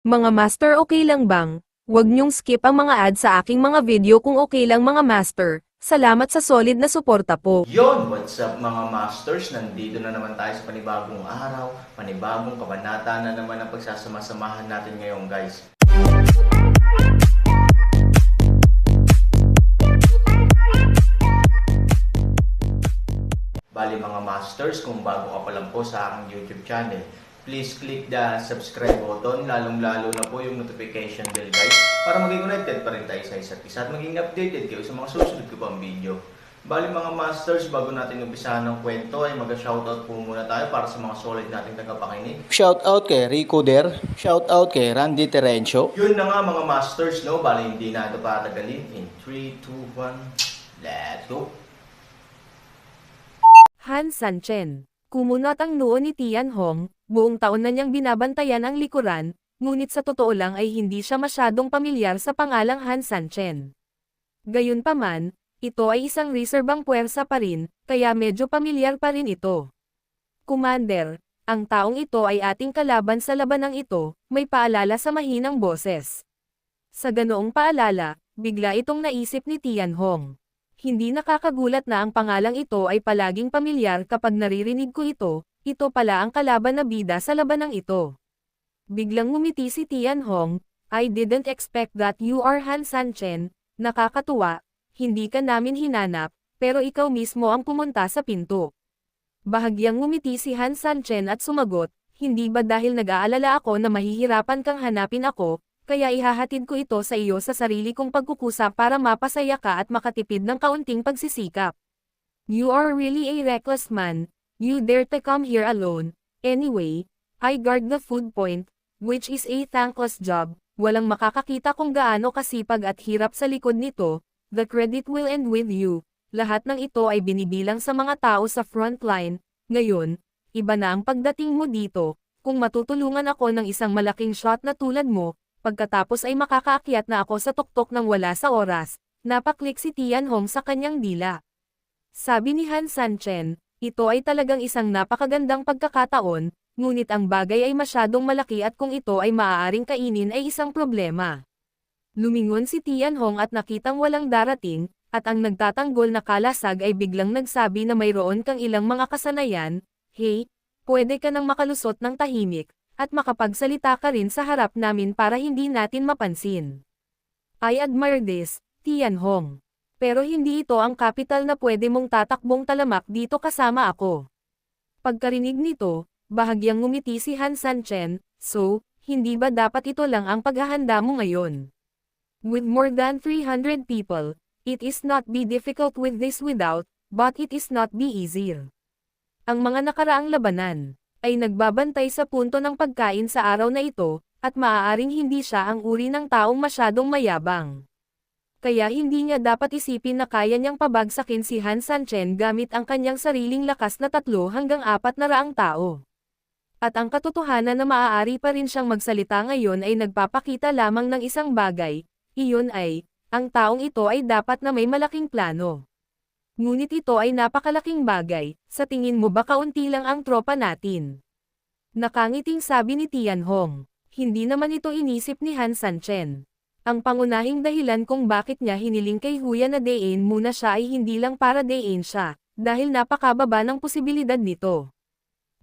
Mga master, okay lang bang? Huwag niyong skip ang mga ad sa aking mga video kung okay lang mga master. Salamat sa solid na suporta po. Yon, what's up mga masters? Nandito na naman tayo sa panibagong araw, panibagong kabanata na naman ang pagsasama-samahan natin ngayon guys. Bali mga masters, kung bago ka pa lang po sa aking YouTube channel, please click the subscribe button, lalong-lalo na po yung notification bell guys, para maging connected pa rin tayo sa isa't isa at maging updated kayo sa mga susunod ko pang video. Bali mga masters, bago natin umpisahan ng kwento ay mag-shoutout po muna tayo para sa mga solid nating tagapakinig. Shoutout kay Rico Der, shoutout kay Randy Terencio. Yun na nga mga masters, no? Bali hindi na ito patagalin. In 3, 2, 1, let's go! Han Sanchen. Kumunot ang noo ni Tian Hong, buong taon na niyang binabantayan ang likuran, ngunit sa totoo lang ay hindi siya masyadong pamilyar sa pangalang Han Sanchen. Gayunpaman, ito ay isang reserbang puwersa pa rin, kaya medyo pamilyar pa rin ito. Commander, ang taong ito ay ating kalaban sa labanang ito, may paalala sa mahinang boses. Sa ganoong paalala, bigla itong naisip ni Tian Hong. Hindi nakakagulat na ang pangalang ito ay palaging pamilyar kapag naririnig ko ito pala ang kalaban na bida sa labanang ito. Biglang ngumiti si Tian Hong, I didn't expect that you are Han Sanchen, nakakatuwa, hindi ka namin hinanap, pero ikaw mismo ang pumunta sa pinto. Bahagyang ngumiti si Han Sanchen at sumagot, hindi ba dahil nag-aalala ako na mahihirapan kang hanapin ako, kaya ihahatid ko ito sa iyo sa sarili kong pagkukusa para mapasaya ka at makatipid ng kaunting pagsisikap. You are really a reckless man, you dare to come here alone. Anyway, I guard the food point, which is a thankless job. Walang makakakita kung gaano kasipag at hirap sa likod nito, the credit will end with you. Lahat ng ito ay binibilang sa mga tao sa front line. Ngayon, iba na ang pagdating mo dito, kung matutulungan ako ng isang malaking shot na tulad mo, pagkatapos ay makakaakyat na ako sa tuktok ng wala sa oras, napaklik si Tian Hong sa kanyang dila. Sabi ni Han Sanchen, ito ay talagang isang napakagandang pagkakataon, ngunit ang bagay ay masyadong malaki at kung ito ay maaaring kainin ay isang problema. Lumingon si Tian Hong at nakitang walang darating, at ang nagtatanggol na kalasag ay biglang nagsabi na mayroon kang ilang mga kasanayan, hey, pwede ka nang makalusot ng tahimik, at makapagsalita ka rin sa harap namin para hindi natin mapansin. I admire this, Tian Hong. Pero hindi ito ang kapital na pwede mong tatakbong talamak dito kasama ako. Pagkarinig nito, bahagyang ngumiti si Han Sanchen, so, hindi ba dapat ito lang ang paghahanda mo ngayon? With more than 300 people, it is not be difficult with this without, but it is not be easier. Ang mga nakaraang labanan ay nagbabantay sa punto ng pagkain sa araw na ito, at maaaring hindi siya ang uri ng taong masyadong mayabang. Kaya hindi niya dapat isipin na kaya niyang pabagsakin si Han Sanchen gamit ang kanyang sariling lakas na 3 hanggang 400 tao. At ang katotohanan na maaari pa rin siyang magsalita ngayon ay nagpapakita lamang ng isang bagay, iyon ay, ang taong ito ay dapat na may malaking plano. Ngunit ito ay napakalaking bagay, sa tingin mo ba kaunti lang ang tropa natin? Nakangiting sabi ni Tian Hong, hindi naman ito inisip ni Han Sanchen. Ang pangunahing dahilan kung bakit niya hiniling kay Huya na dayin muna siya ay hindi lang para dayin siya, dahil napakababa ng posibilidad nito.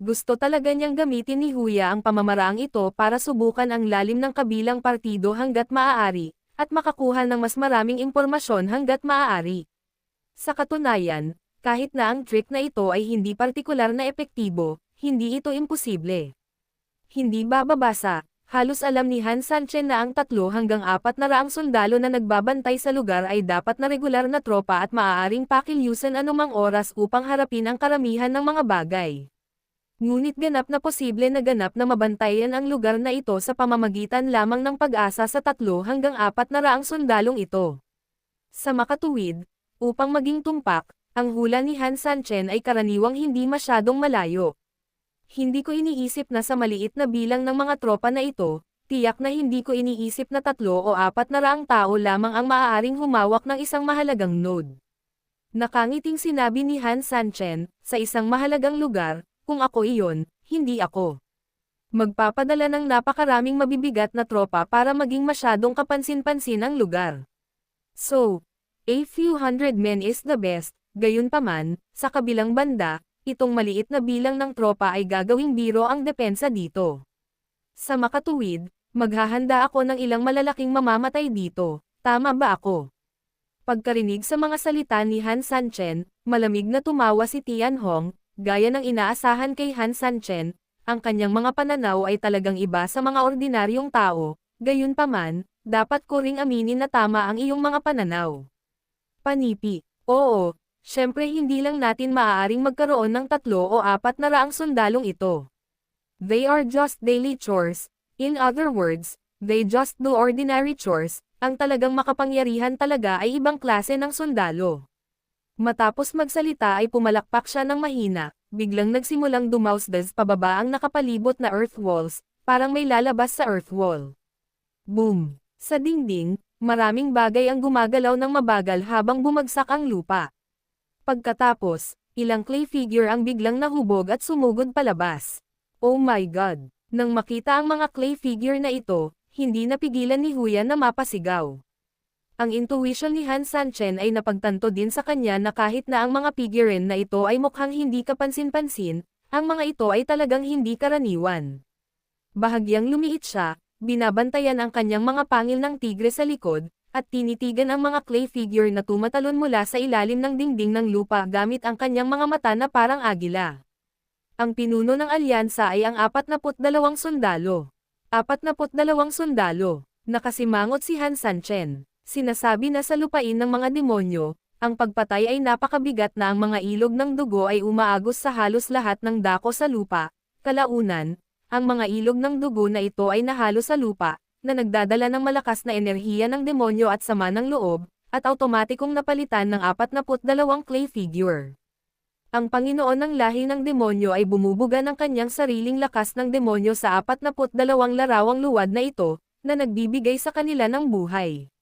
Gusto talaga niyang gamitin ni Huya ang pamamaraang ito para subukan ang lalim ng kabilang partido hanggat maaari, at makakuha ng mas maraming impormasyon hanggat maaari. Sa katunayan, kahit na ang trick na ito ay hindi partikular na epektibo, hindi ito imposible. Hindi bababasa, halos alam ni Han Sanchen na ang 3 hanggang 400 sundalo na nagbabantay sa lugar ay dapat na regular na tropa at maaaring pakilyusan anumang oras upang harapin ang karamihan ng mga bagay. Ngunit ganap na posible na ganap na mabantayan ang lugar na ito sa pamamagitan lamang ng pag-asa sa 3 hanggang 400 sundalong ito. Sa makatuwid, upang maging tumpak, ang hula ni Han Sanchen ay karaniwang hindi masyadong malayo. Hindi ko iniisip na sa maliit na bilang ng mga tropa na ito, tiyak na hindi ko iniisip na 3 o 400 tao lamang ang maaaring humawak ng isang mahalagang node. Nakangiting sinabi ni Han Sanchen, sa isang mahalagang lugar, kung ako iyon, hindi ako. Magpapadala ng napakaraming mabibigat na tropa para maging masyadong kapansin-pansin ang lugar. So, a few hundred men is the best, gayunpaman, sa kabilang banda, itong maliit na bilang ng tropa ay gagawing biro ang depensa dito. Sa makatuwid, maghahanda ako ng ilang malalaking mamamatay dito, tama ba ako? Pagkarinig sa mga salita ni Han Sanchen, malamig na tumawa si Tianhong, gaya ng inaasahan kay Han Sanchen. Ang kanyang mga pananaw ay talagang iba sa mga ordinaryong tao, gayunpaman, dapat ko ring aminin na tama ang iyong mga pananaw. Panipi, oo, syempre hindi lang natin maaaring magkaroon ng 3 o 400 sundalong ito. They are just daily chores, in other words, they just do ordinary chores, ang talagang makapangyarihan talaga ay ibang klase ng sundalo. Matapos magsalita ay pumalakpak siya ng mahina. Biglang nagsimulang dumausdas pababa ang nakapalibot na earth walls, parang may lalabas sa earth wall. Boom! Sa dingding, maraming bagay ang gumagalaw ng mabagal habang bumagsak ang lupa. Pagkatapos, ilang clay figure ang biglang nahubog at sumugod palabas. Oh my God! Nang makita ang mga clay figure na ito, hindi napigilan ni Huya na mapasigaw. Ang intuition ni Han Sanchen ay napagtanto din sa kanya na kahit na ang mga figurine na ito ay mukhang hindi kapansin-pansin, ang mga ito ay talagang hindi karaniwan. Bahagyang lumiit siya, binabantayan ang kanyang mga pangil ng tigre sa likod, at tinitigan ang mga clay figure na tumatalon mula sa ilalim ng dingding ng lupa gamit ang kanyang mga mata na parang agila. Ang pinuno ng alyansa ay ang 42 sundalo. 42 sundalo. Nakasimangot si Han Sanchen. Sinasabi na sa lupain ng mga demonyo, ang pagpatay ay napakabigat na ang mga ilog ng dugo ay umaagos sa halos lahat ng dako sa lupa. Kalaunan, ang mga ilog ng dugo na ito ay nahalo sa lupa, na nagdadala ng malakas na enerhiya ng demonyo at sama ng loob, at automatikong napalitan ng 42 clay figure. Ang Panginoon ng lahi ng demonyo ay bumubuga ng kanyang sariling lakas ng demonyo sa 42 larawang luwad na ito, na nagbibigay sa kanila ng buhay.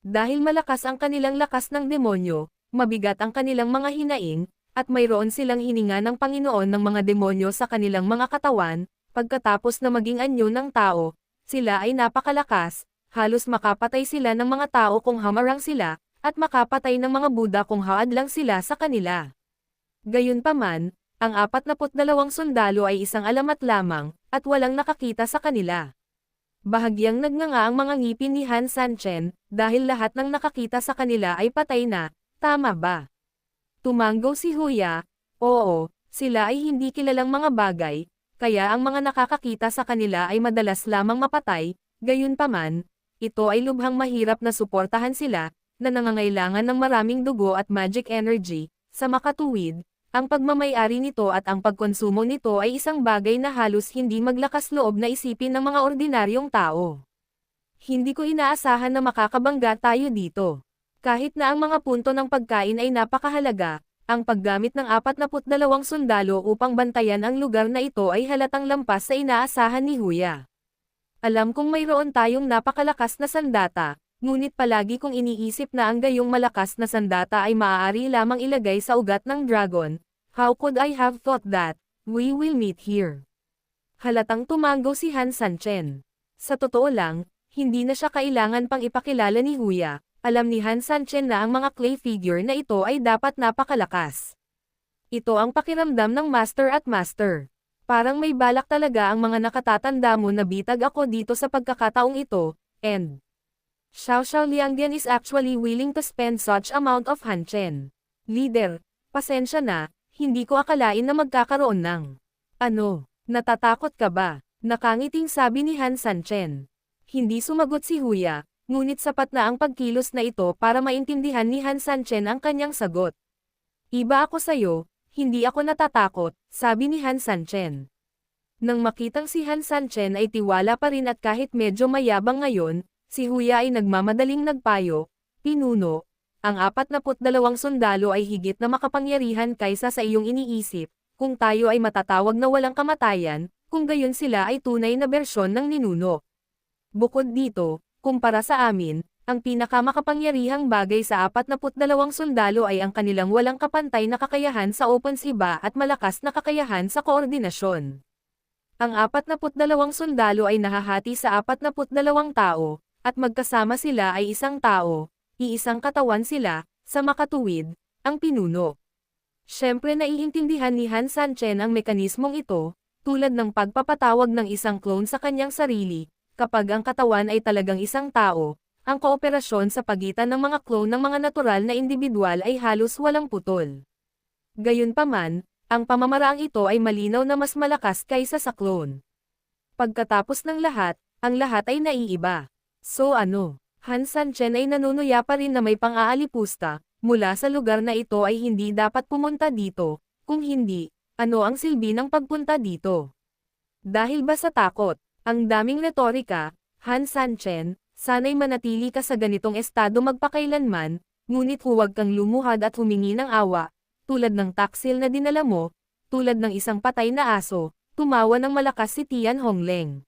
Dahil malakas ang kanilang lakas ng demonyo, mabigat ang kanilang mga hinaing, at mayroon silang hininga ng Panginoon ng mga demonyo sa kanilang mga katawan, pagkatapos na maging anyo ng tao, sila ay napakalakas, halos makapatay sila ng mga tao kung hamarang sila, at makapatay ng mga Buddha kung haad lang sila sa kanila. Gayunpaman, ang 42 sundalo ay isang alamat lamang, at walang nakakita sa kanila. Bahagyang nagnganga ang mga ngipin ni Han Sanchen, dahil lahat ng nakakita sa kanila ay patay na, tama ba? Tumanggo si Huya, oo, sila ay hindi kilalang mga bagay, kaya ang mga nakakakita sa kanila ay madalas lamang mapatay, gayunpaman, ito ay lubhang mahirap na suportahan sila, na nangangailangan ng maraming dugo at magic energy, sa makatuwid. Ang pagmamay-ari nito at ang pagkonsumo nito ay isang bagay na halos hindi maglakas loob na isipin ng mga ordinaryong tao. Hindi ko inaasahan na makakabangga tayo dito. Kahit na ang mga punto ng pagkain ay napakahalaga, ang paggamit ng 42 sundalo upang bantayan ang lugar na ito ay halatang lampas sa inaasahan ni Huya. Alam kong mayroon tayong napakalakas na sandata, ngunit palagi kong iniisip na ang gayong malakas na sandata ay maaari lamang ilagay sa ugat ng dragon. How could I have thought that? We will meet here. Halatang tumanggo si Han Sanchen. Sa totoo lang, hindi na siya kailangan pang ipakilala ni Huya. Alam ni Han Sanchen na ang mga clay figure na ito ay dapat napakalakas. Ito ang pakiramdam ng master at master. Parang may balak talaga ang mga nakatatanda mo na bitag ako dito sa pagkakataong ito, and Xiao Liangdian is actually willing to spend such amount of Hanchen. Leader, pasensya na, hindi ko akalain na magkakaroon ng ano, natatakot ka ba? Nakangiting sabi ni Han Sanchen. Hindi sumagot si Huya, ngunit sapat na ang pagkilos na ito para maintindihan ni Han Sanchen ang kanyang sagot. Iba ako sayo, hindi ako natatakot, sabi ni Han Sanchen. Nang makitang si Han Sanchen ay tiwala pa rin at kahit medyo mayabang ngayon, si Huya ay nagmamadaling nagpayo, pinuno, ang 42 sundalo ay higit na makapangyarihan kaysa sa iyong iniisip, kung tayo ay matatawag na walang kamatayan, kung gayon sila ay tunay na bersyon ng ninuno. Bukod dito, kumpara sa amin, ang pinakamakapangyarihang bagay sa 42 sundalo ay ang kanilang walang kapantay na kakayahan sa opensiba at malakas na kakayahan sa koordinasyon. Ang 42 sundalo ay nahahati sa 42 tao, at magkasama sila ay isang tao, iisang katawan sila, sa makatuwid, ang pinuno. Siyempre naiintindihan ni Han Sanchen ang mekanismong ito, tulad ng pagpapatawag ng isang clone sa kanyang sarili, kapag ang katawan ay talagang isang tao, ang kooperasyon sa pagitan ng mga clone ng mga natural na individual ay halos walang putol. Gayunpaman, ang pamamaraang ito ay malinaw na mas malakas kaysa sa clone. Pagkatapos ng lahat, ang lahat ay naiiba. So ano? Han Sanchen ay nanunuya pa rin na may pang-aalipusta, mula sa lugar na ito ay hindi dapat pumunta dito, kung hindi, ano ang silbi ng pagpunta dito? Dahil ba sa takot? Ang daming retorika, Han Sanchen, sana'y manatili ka sa ganitong estado magpakailanman, ngunit huwag kang lumuhad at humingi ng awa, tulad ng taksil na dinala mo, tulad ng isang patay na aso, tumawa ng malakas si Tian Hongleng.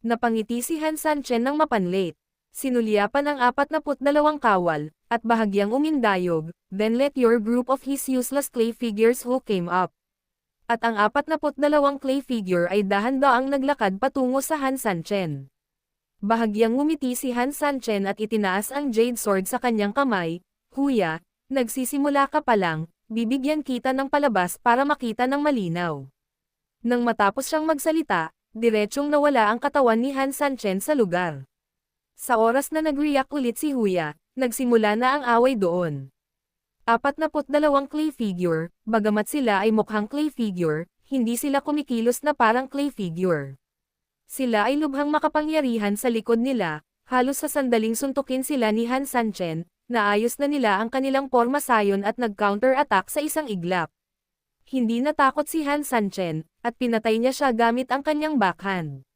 Napangiti si Han Sanchen ng mapanlit. Sinulyapan ang 42 kawal, at bahagyang umindayog, then let your group of his useless clay figures who came up. At ang 42 clay figure ay dahan-daang naglakad patungo sa Han Sanchen. Bahagyang ngumiti si Han Sanchen at itinaas ang jade sword sa kanyang kamay. Huya, nagsisimula ka pa lang, bibigyan kita ng palabas para makita ng malinaw. Nang matapos siyang magsalita, diretsyong nawala ang katawan ni Han Sanchen sa lugar. Sa oras na nag-react ulit si Huya, nagsimula na ang away doon. 42 clay figure, bagamat sila ay mukhang clay figure, hindi sila kumikilos na parang clay figure. Sila ay lubhang makapangyarihan sa likod nila, halos sa sandaling suntukin sila ni Han Sanchen, naayos na nila ang kanilang porma sayon at nag-counter-attack sa isang iglap. Hindi natakot si Han Sanchen, at pinatay niya siya gamit ang kanyang backhand.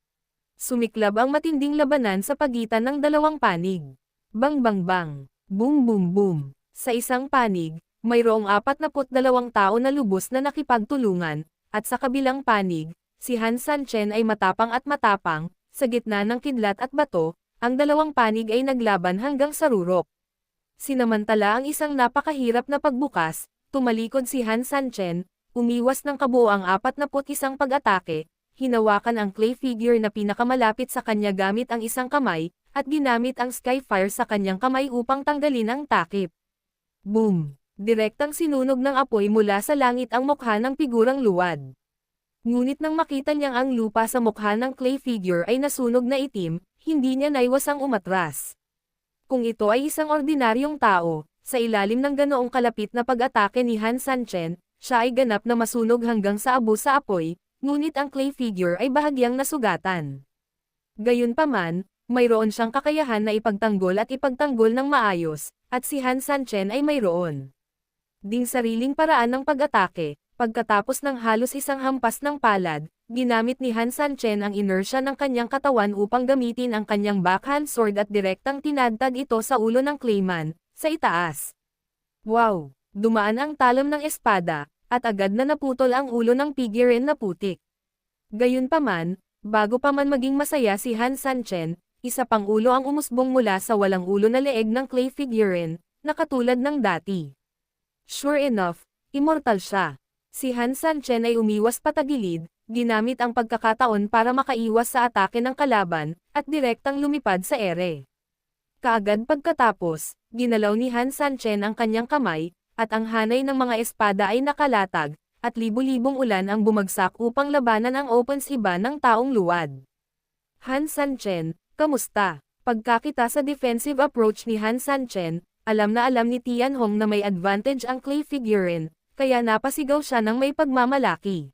Sumiklab ang matinding labanan sa pagitan ng dalawang panig. Bang bang bang, boom boom boom. Sa isang panig, mayroong 42 tao na lubos na nakipagtulungan, at sa kabilang panig, si Han Sanchen ay matapang at matapang, sa gitna ng kidlat at bato, ang dalawang panig ay naglaban hanggang sa rurok. Sinamantala ang isang napakahirap na pagbukas, tumalikod si Han Sanchen, umiwas ng kabuoang 41 pag-atake, hinawakan ang clay figure na pinakamalapit sa kanya gamit ang isang kamay, at ginamit ang Skyfire sa kanyang kamay upang tanggalin ang takip. Boom! Direktang sinunog ng apoy mula sa langit ang mukha ng figurang luwad. Ngunit nang makita niyang ang lupa sa mukha ng clay figure ay nasunog na itim, hindi niya naiwasang umatras. Kung ito ay isang ordinaryong tao, sa ilalim ng ganoong kalapit na pag-atake ni Han Sanchen, siya ay ganap na masunog hanggang sa abo sa apoy, ngunit ang clay figure ay bahagyang nasugatan. Gayunpaman, mayroon siyang kakayahan na ipagtanggol at ipagtanggol ng maayos, at si Han Sanchen ay mayroon ding sariling paraan ng pag-atake. Pagkatapos ng halos isang hampas ng palad, ginamit ni Han Sanchen ang inertia ng kanyang katawan upang gamitin ang kanyang backhand sword at direktang tinadtad ito sa ulo ng clayman, sa itaas. Wow! Dumaan ang talam ng espada, at agad na naputol ang ulo ng figurine na putik. Gayunpaman, bago pa man maging masaya si Han Sanchen, isa pang ulo ang umusbong mula sa walang ulo na leeg ng clay figurine, na katulad ng dati. Sure enough, immortal siya. Si Han Sanchen ay umiwas patagilid, ginamit ang pagkakataon para makaiwas sa atake ng kalaban, at direktang lumipad sa ere. Kaagad pagkatapos, ginalaw ni Han Sanchen ang kanyang kamay, at ang hanay ng mga espada ay nakalatag, at libu-libong ulan ang bumagsak upang labanan ang opensiba ng taong luwad. Han Sanchen, kamusta? Pagkakita sa defensive approach ni Han Sanchen, alam na alam ni Tian Hong na may advantage ang clay figurine, kaya napasigaw siya ng may pagmamalaki.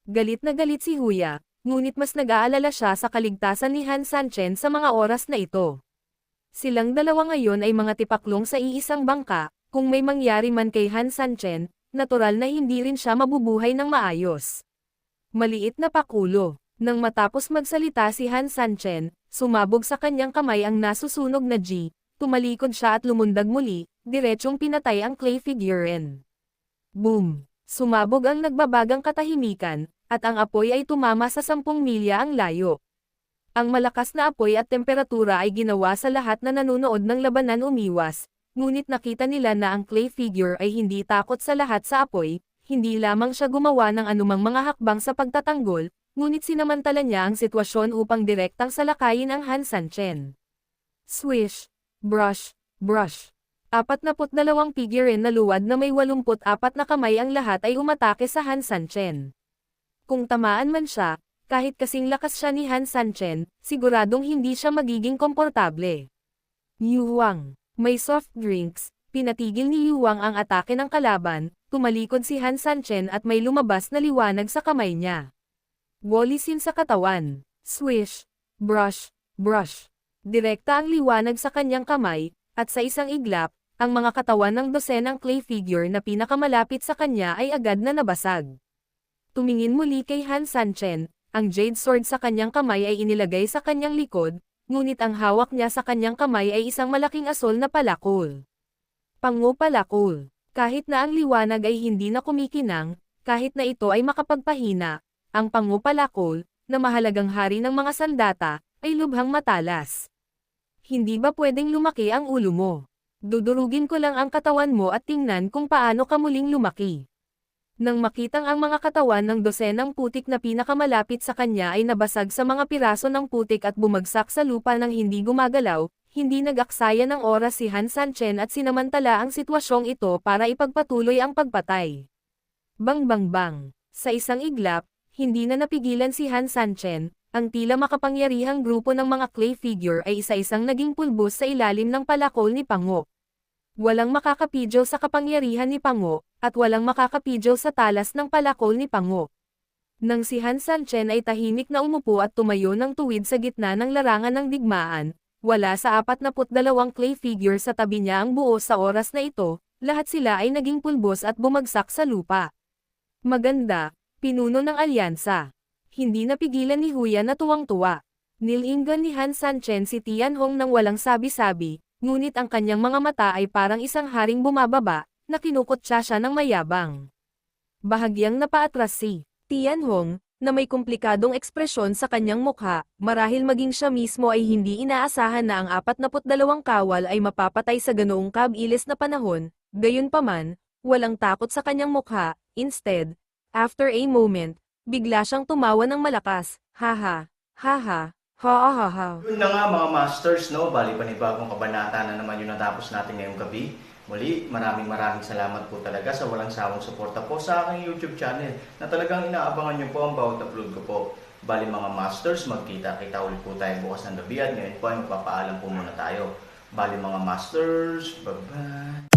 Galit na galit si Huya, ngunit mas nag-aalala siya sa kaligtasan ni Han Sanchen sa mga oras na ito. Silang dalawa ngayon ay mga tipaklong sa iisang bangka, kung may mangyari man kay Han Sanchen, natural na hindi rin siya mabubuhay ng maayos. Maliit na pakulo. Nang matapos magsalita si Han Sanchen, sumabog sa kanyang kamay ang nasusunog na G, tumalikod siya at lumundag muli, diretsyong pinatay ang clay figurine. Boom! Sumabog ang nagbabagang katahimikan, at ang apoy ay tumama sa 10 milya ang layo. Ang malakas na apoy at temperatura ay ginawa sa lahat na nanunood ng labanan umiwas, ngunit nakita nila na ang clay figure ay hindi takot sa lahat sa apoy, hindi lamang siya gumawa ng anumang mga hakbang sa pagtatanggol, ngunit sinamantala niya ang sitwasyon upang direktang salakayin ang Han Sanchen. Swish, brush, brush. 42 figurine na luwad na may 84 na kamay ang lahat ay umatake sa Han Sanchen. Kung tamaan man siya, kahit kasing lakas siya ni Han Sanchen, siguradong hindi siya magiging komportable. Yu Wang, may soft drinks, pinatigil ni Yu Wang ang atake ng kalaban, tumalikod si Han Sanchen at may lumabas na liwanag sa kamay niya. Wolisin sa katawan, swish, brush, brush. Direkta ang liwanag sa kanyang kamay, at sa isang iglap, ang mga katawan ng dosenang clay figure na pinakamalapit sa kanya ay agad na nabasag. Tumingin muli kay Han Sanchen, ang jade sword sa kanyang kamay ay inilagay sa kanyang likod, ngunit ang hawak niya sa kanyang kamay ay isang malaking asol na palakol. Pango-palakol. Kahit na ang liwanag ay hindi na kumikinang, kahit na ito ay makapagpahina, ang pango-palakol, na mahalagang hari ng mga sandata, ay lubhang matalas. Hindi ba pwedeng lumaki ang ulo mo? Dudurugin ko lang ang katawan mo at tingnan kung paano ka muling lumaki. Nang makitang ang mga katawan ng dosenang putik na pinakamalapit sa kanya ay nabasag sa mga piraso ng putik at bumagsak sa lupa nang hindi gumagalaw, hindi nag-aksaya ng oras si Han Sanchen at sinamantala ang sitwasyong ito para ipagpatuloy ang pagpatay. Bang bang bang. Sa isang iglap, hindi na napigilan si Han Sanchen, ang tila makapangyarihang grupo ng mga clay figure ay isa-isang naging pulbos sa ilalim ng palakol ni Pango. Walang makakapidyo sa kapangyarihan ni Pango, at walang makakapidyo sa talas ng palakol ni Pango. Nang si Han Sanchen ay tahimik na umupo at tumayo ng tuwid sa gitna ng larangan ng digmaan, wala sa 42 clay figure sa tabi niya ang buo sa oras na ito, lahat sila ay naging pulbos at bumagsak sa lupa. Maganda, pinuno ng alyansa. Hindi napigilan ni Huya na tuwang-tuwa. Nilinggan ni Han Sanchen si Tianhong nang walang sabi-sabi, ngunit ang kanyang mga mata ay parang isang haring bumababa, na kinukutsa siya ng mayabang. Bahagyang napaatras si Tianhong, na may komplikadong ekspresyon sa kanyang mukha, marahil maging siya mismo ay hindi inaasahan na ang 42 kawal ay mapapatay sa ganoong kabilis na panahon, gayunpaman, walang takot sa kanyang mukha, instead, after a moment, bigla siyang tumawa ng malakas, haha, haha. Yun na nga mga masters, no? Bali panibagong kabanata na naman yung natapos natin ngayong gabi. Muli, maraming salamat po talaga sa walang sawang suporta po sa aking YouTube channel na talagang inaabangan nyo po ang bawat upload ko po. Bali mga masters, magkita-kita ulit po tayo bukas ng gabi at ngayon po ay magpapaalam po muna tayo. Bali mga masters, bye-bye!